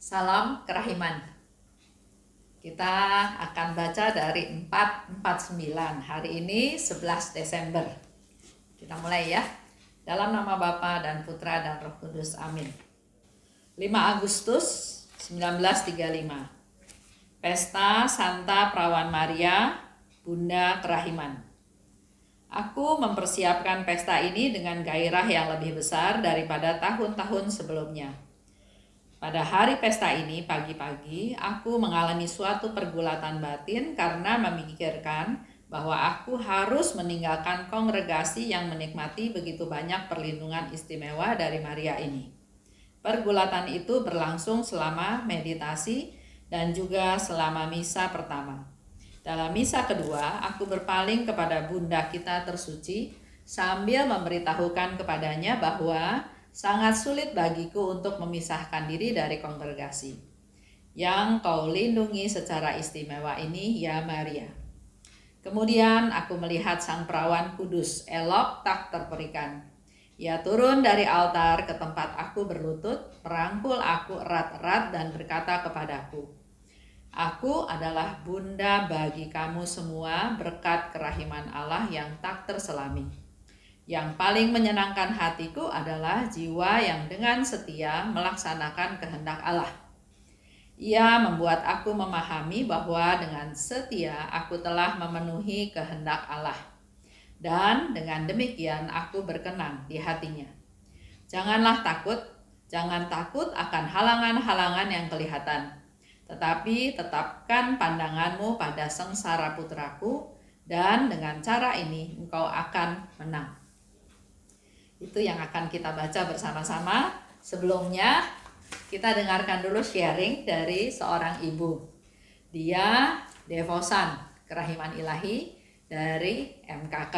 Salam kerahiman. Kita akan baca dari 449. Hari ini 11 Desember. Kita mulai ya. Dalam nama Bapa dan Putra dan Roh Kudus. Amin. 5 Agustus 1935. Pesta Santa Perawan Maria, Bunda Kerahiman. Aku mempersiapkan pesta ini dengan gairah yang lebih besar daripada tahun-tahun sebelumnya. Pada hari pesta ini, pagi-pagi, aku mengalami suatu pergulatan batin karena memikirkan bahwa aku harus meninggalkan kongregasi yang menikmati begitu banyak perlindungan istimewa dari Maria ini. Pergulatan itu berlangsung selama meditasi dan juga selama misa pertama. Dalam misa kedua, aku berpaling kepada Bunda kita tersuci sambil memberitahukan kepadanya bahwa sangat sulit bagiku untuk memisahkan diri dari kongregasi. Yang kau lindungi secara istimewa ini, ya Maria. Kemudian aku melihat sang perawan kudus, elok tak terperikan. Ia turun dari altar ke tempat aku berlutut, merangkul aku erat-erat dan berkata kepadaku, "Aku adalah bunda bagi kamu semua berkat kerahiman Allah yang tak terselami. Yang paling menyenangkan hatiku adalah jiwa yang dengan setia melaksanakan kehendak Allah. Ia membuat aku memahami bahwa dengan setia aku telah memenuhi kehendak Allah. Dan dengan demikian aku berkenan di hatinya. Janganlah takut, jangan takut akan halangan-halangan yang kelihatan. Tetapi tetapkan pandanganmu pada sengsara putraku, dan dengan cara ini engkau akan menang." Itu yang akan kita baca bersama-sama. Sebelumnya kita dengarkan dulu sharing dari seorang ibu. Dia devosan Kerahiman Ilahi dari MKK.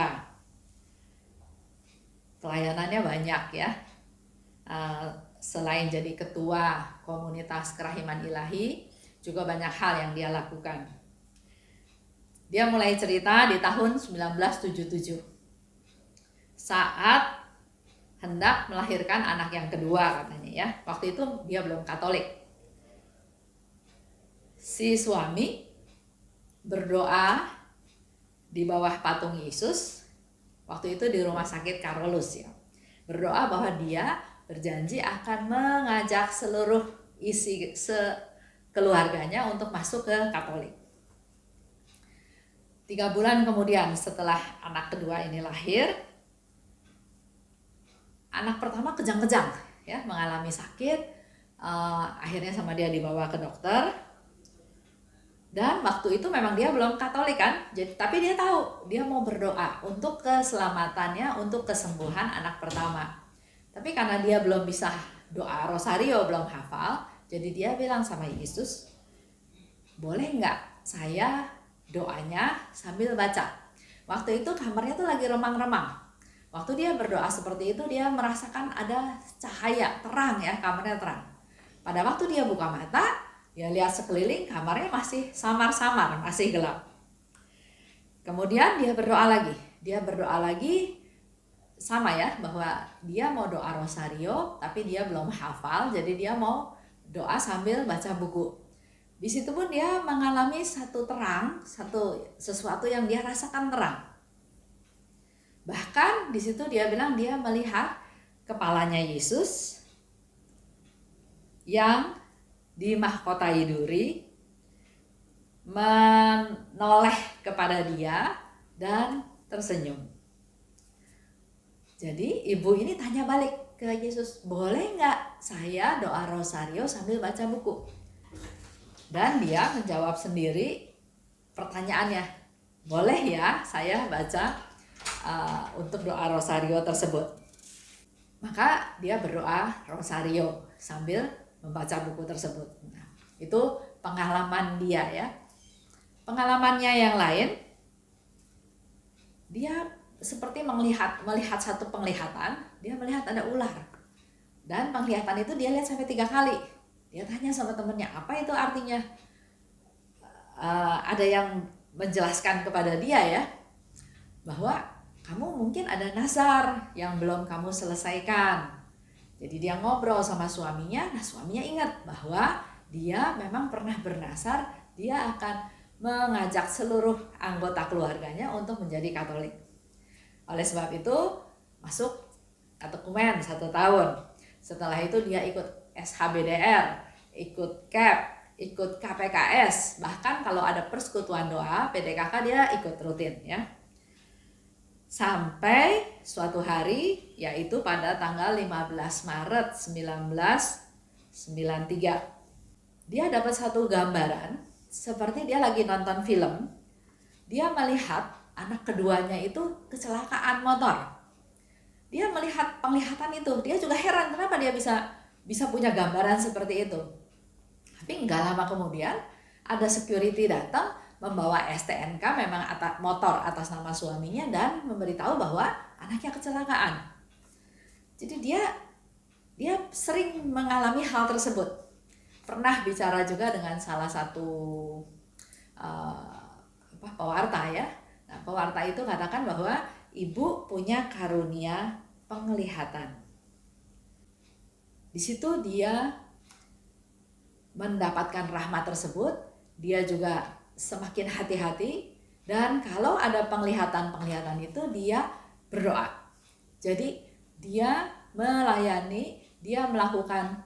Pelayanannya banyak ya. Selain jadi ketua komunitas Kerahiman Ilahi, juga banyak hal yang dia lakukan. Dia mulai cerita di tahun 1977. Saat hendak melahirkan anak yang kedua katanya ya. Waktu itu dia belum Katolik. Si suami berdoa di bawah patung Yesus. Waktu itu di rumah sakit Carolus ya. Berdoa bahwa dia berjanji akan mengajak seluruh isi keluarganya untuk masuk ke Katolik. 3 bulan kemudian setelah anak kedua ini lahir, anak pertama kejang-kejang ya, mengalami sakit. Akhirnya sama dia dibawa ke dokter. Dan waktu itu memang dia belum Katolik kan, tapi dia tahu dia mau berdoa untuk keselamatannya, untuk kesembuhan anak pertama. Tapi karena dia belum bisa doa rosario, belum hafal, jadi dia bilang sama Yesus, "Boleh nggak saya doanya sambil baca?" Waktu itu kamarnya tuh lagi remang-remang. Waktu dia berdoa seperti itu, dia merasakan ada cahaya terang ya, kamarnya terang. Pada waktu dia buka mata, dia lihat sekeliling, kamarnya masih samar-samar, masih gelap. Kemudian dia berdoa lagi. Dia berdoa lagi sama ya, bahwa dia mau doa rosario, tapi dia belum hafal, jadi dia mau doa sambil baca buku. Di situ pun dia mengalami satu terang, sesuatu yang dia rasakan terang. Bahkan di situ dia bilang dia melihat kepalanya Yesus yang dimahkotai duri menoleh kepada dia dan tersenyum. Jadi ibu ini tanya balik ke Yesus, "Boleh nggak saya doa rosario sambil baca buku?" Dan dia menjawab sendiri pertanyaannya, "Boleh ya saya baca untuk doa rosario tersebut." Maka dia berdoa rosario sambil membaca buku tersebut. Nah, itu pengalaman dia ya. Pengalamannya yang lain, dia seperti melihat satu penglihatan. Dia melihat ada ular, dan penglihatan itu dia lihat sampai 3 kali. Dia tanya sama temennya, "Apa itu artinya?" Ada yang menjelaskan kepada dia ya, bahwa kamu mungkin ada nazar yang belum kamu selesaikan. Jadi dia ngobrol sama suaminya. Nah, suaminya ingat bahwa dia memang pernah bernasar, dia akan mengajak seluruh anggota keluarganya untuk menjadi Katolik. Oleh sebab itu masuk katekumen 1 tahun. Setelah itu dia ikut SHBDR, ikut KEP, ikut KPKS, bahkan kalau ada persekutuan doa, PDKK dia ikut rutin ya. Sampai suatu hari, yaitu pada tanggal 15 Maret 1993. Dia dapat satu gambaran, seperti dia lagi nonton film, dia melihat anak keduanya itu kecelakaan motor. Dia melihat penglihatan itu, dia juga heran kenapa dia bisa punya gambaran seperti itu. Tapi nggak lama kemudian, ada security datang, membawa STNK memang motor atas nama suaminya dan memberitahu bahwa anaknya kecelakaan. Jadi dia sering mengalami hal tersebut. Pernah bicara juga dengan salah satu pewarta ya. Nah, pewarta itu katakan bahwa ibu punya karunia penglihatan. Di situ dia mendapatkan rahmat tersebut, dia juga semakin hati-hati, dan kalau ada penglihatan itu dia berdoa. Jadi dia melayani, dia melakukan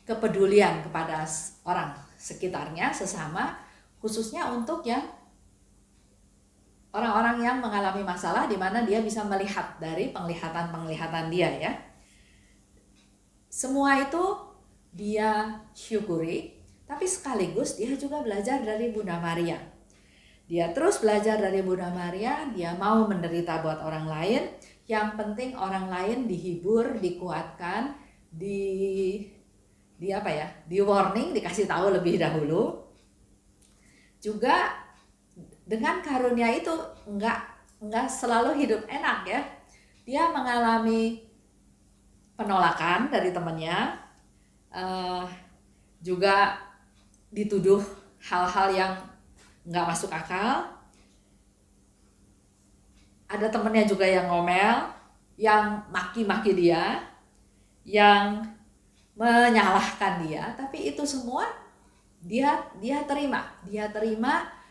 kepedulian kepada orang sekitarnya, sesama, khususnya untuk yang orang-orang yang mengalami masalah di mana dia bisa melihat dari penglihatan dia ya. Semua itu dia syukuri, tapi sekaligus dia juga belajar dari Bunda Maria. Dia terus belajar dari Bunda Maria, dia mau menderita buat orang lain, yang penting orang lain dihibur, dikuatkan, di warning, dikasih tahu lebih dahulu. Juga dengan karunia itu enggak selalu hidup enak ya. Dia mengalami penolakan dari temannya, juga dituduh hal-hal yang nggak masuk akal. Ada temennya juga yang ngomel, yang maki-maki dia, yang menyalahkan dia, tapi itu semua dia terima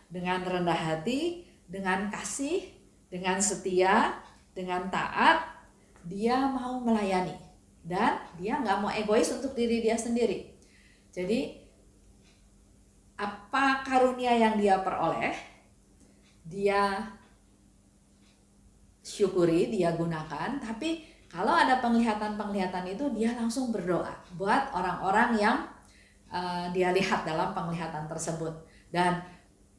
dengan rendah hati, dengan kasih, dengan setia, dengan taat. Dia mau melayani dan dia nggak mau egois untuk diri dia sendiri. Jadi apa karunia yang dia peroleh, dia syukuri, dia gunakan. Tapi kalau ada penglihatan itu, dia langsung berdoa buat orang-orang yang dia lihat dalam penglihatan tersebut. Dan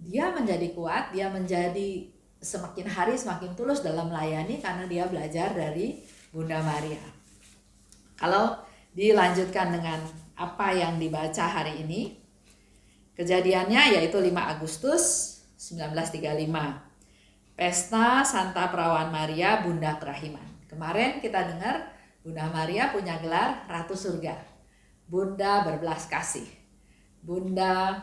dia menjadi kuat, dia menjadi semakin hari semakin tulus dalam melayani karena dia belajar dari Bunda Maria. Kalau dilanjutkan dengan apa yang dibaca hari ini, kejadiannya yaitu 5 Agustus 1935. Pesta Santa Perawan Maria Bunda Kerahiman. Kemarin kita dengar Bunda Maria punya gelar Ratu Surga, Bunda berbelas kasih, Bunda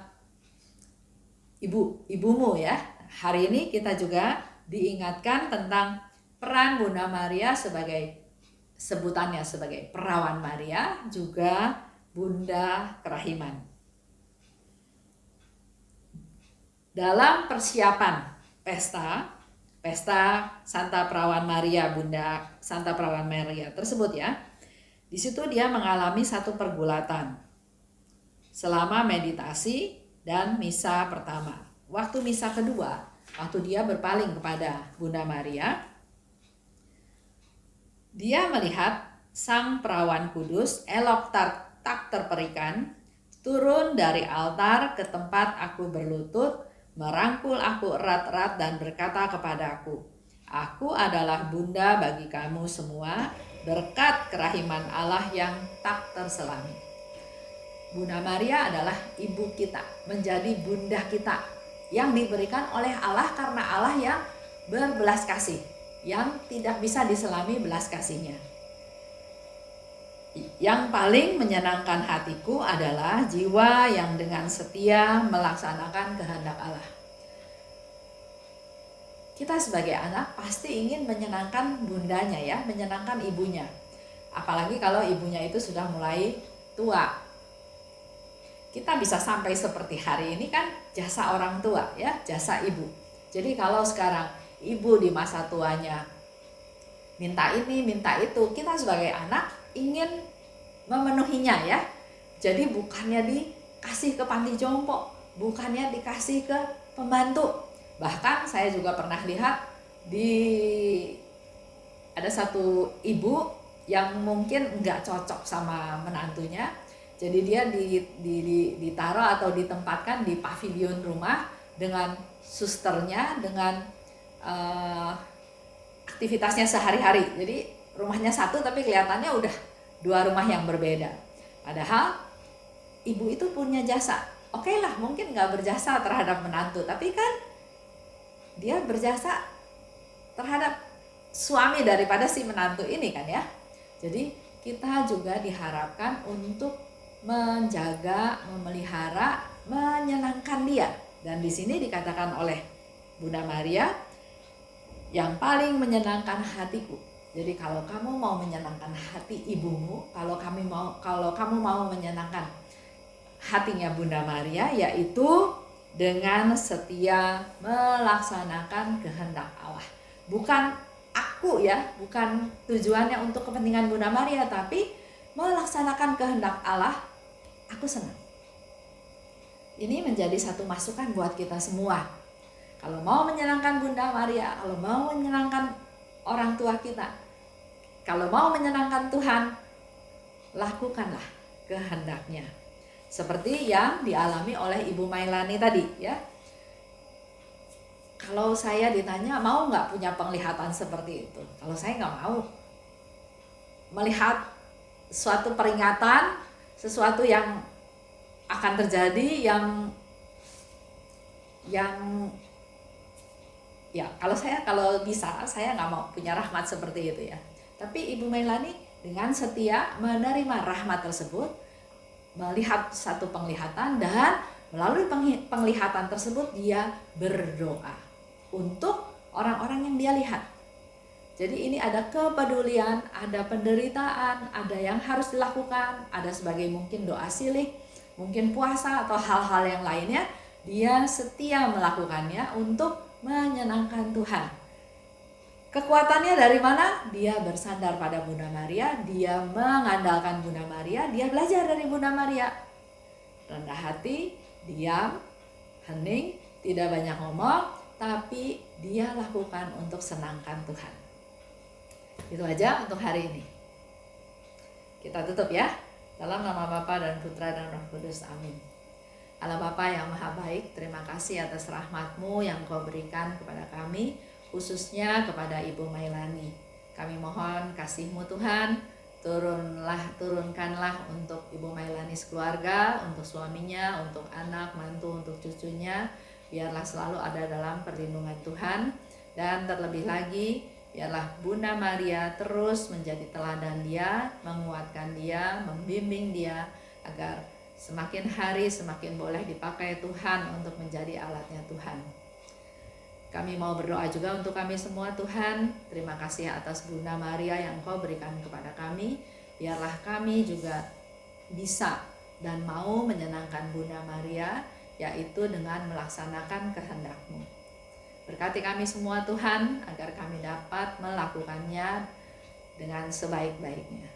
ibumu ya. Hari ini kita juga diingatkan tentang peran Bunda Maria sebutannya sebagai Perawan Maria, juga Bunda Kerahiman. Dalam persiapan pesta Santa Perawan Maria, Bunda Santa Perawan Maria tersebut ya, di situ dia mengalami satu pergulatan selama meditasi dan misa pertama. Waktu misa kedua, waktu dia berpaling kepada Bunda Maria, dia melihat Sang Perawan Kudus elok tak terperikan turun dari altar ke tempat aku berlutut, merangkul aku erat-erat dan berkata kepadaku, "Aku adalah Bunda bagi kamu semua, berkat kerahiman Allah yang tak terselami." Bunda Maria adalah ibu kita, menjadi bunda kita yang diberikan oleh Allah karena Allah yang berbelas kasih, yang tidak bisa diselami belas kasihnya. Yang paling menyenangkan hatiku adalah jiwa yang dengan setia melaksanakan kehendak Allah. Kita sebagai anak pasti ingin menyenangkan bundanya ya, menyenangkan ibunya. Apalagi kalau ibunya itu sudah mulai tua. kita bisa sampai seperti hari ini kan jasa orang tua ya, jasa ibu. Jadi kalau sekarang ibu di masa tuanya minta ini, minta itu, kita sebagai anak ingin memenuhinya ya. Jadi bukannya dikasih ke panti jompo, bukannya dikasih ke pembantu. Bahkan saya juga pernah lihat ada satu ibu yang mungkin nggak cocok sama menantunya. Jadi dia ditaruh atau ditempatkan di pavilion rumah dengan susternya, dengan aktivitasnya sehari-hari. Jadi rumahnya satu tapi kelihatannya udah 2 rumah yang berbeda. Padahal ibu itu punya jasa. Oke lah, mungkin nggak berjasa terhadap menantu, tapi kan dia berjasa terhadap suami daripada si menantu ini kan ya. Jadi kita juga diharapkan untuk menjaga, memelihara, menyenangkan dia. Dan di sini dikatakan oleh Bunda Maria, yang paling menyenangkan hatiku. Jadi kalau kamu mau menyenangkan hati ibumu, kalau kamu mau menyenangkan hatinya Bunda Maria, yaitu dengan setia melaksanakan kehendak Allah. Bukan aku ya, bukan tujuannya untuk kepentingan Bunda Maria, tapi melaksanakan kehendak Allah. Aku senang. Ini menjadi satu masukan buat kita semua. Kalau mau menyenangkan Bunda Maria, kalau mau menyenangkan orang tua kita, kalau mau menyenangkan Tuhan, lakukanlah kehendaknya. Seperti yang dialami oleh Ibu Mailani tadi ya. Kalau saya ditanya mau nggak punya penglihatan seperti itu, kalau saya nggak mau. Melihat suatu peringatan, sesuatu yang akan terjadi, yang ya kalau bisa saya nggak mau punya rahmat seperti itu ya. Tapi Ibu Mailani dengan setia menerima rahmat tersebut, melihat satu penglihatan, dan melalui penglihatan tersebut dia berdoa untuk orang-orang yang dia lihat. Jadi ini ada kepedulian, ada penderitaan, ada yang harus dilakukan, ada sebagai mungkin doa silih, mungkin puasa atau hal-hal yang lainnya. Dia setia melakukannya untuk menyenangkan Tuhan. Kekuatannya dari mana? Dia bersandar pada Bunda Maria, dia mengandalkan Bunda Maria, dia belajar dari Bunda Maria. Rendah hati, diam, hening, tidak banyak ngomong, tapi dia lakukan untuk senangkan Tuhan. Itu aja untuk hari ini. Kita tutup ya. Dalam nama Bapa dan Putra dan Roh Kudus. Amin. Allah Bapa yang Maha Baik, terima kasih atas rahmat-Mu yang Kau berikan kepada kami, khususnya kepada Ibu Mailani. Kami mohon kasih-Mu Tuhan, turunkanlah untuk Ibu Mailani sekeluarga, untuk suaminya, untuk anak, mantu, untuk cucunya. Biarlah selalu ada dalam perlindungan Tuhan. Dan terlebih lagi, biarlah Bunda Maria terus menjadi teladan dia, menguatkan dia, membimbing dia, agar semakin hari semakin boleh dipakai Tuhan untuk menjadi alatnya Tuhan. Kami mau berdoa juga untuk kami semua Tuhan. Terima kasih atas Bunda Maria yang Kau berikan kepada kami. Biarlah kami juga bisa dan mau menyenangkan Bunda Maria, yaitu dengan melaksanakan kehendak-Mu. Berkati kami semua Tuhan, agar kami dapat melakukannya dengan sebaik-baiknya.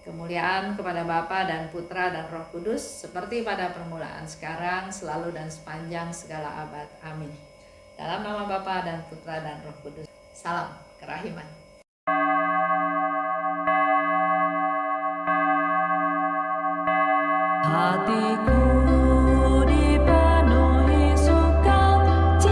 Kemuliaan kepada Bapa dan Putra dan Roh Kudus, seperti pada permulaan, sekarang, selalu dan sepanjang segala abad. Amin. Dalam nama Bapa dan Putra dan Roh Kudus. Salam kerahiman. Hatiku dipenuhi sukacita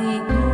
hatiku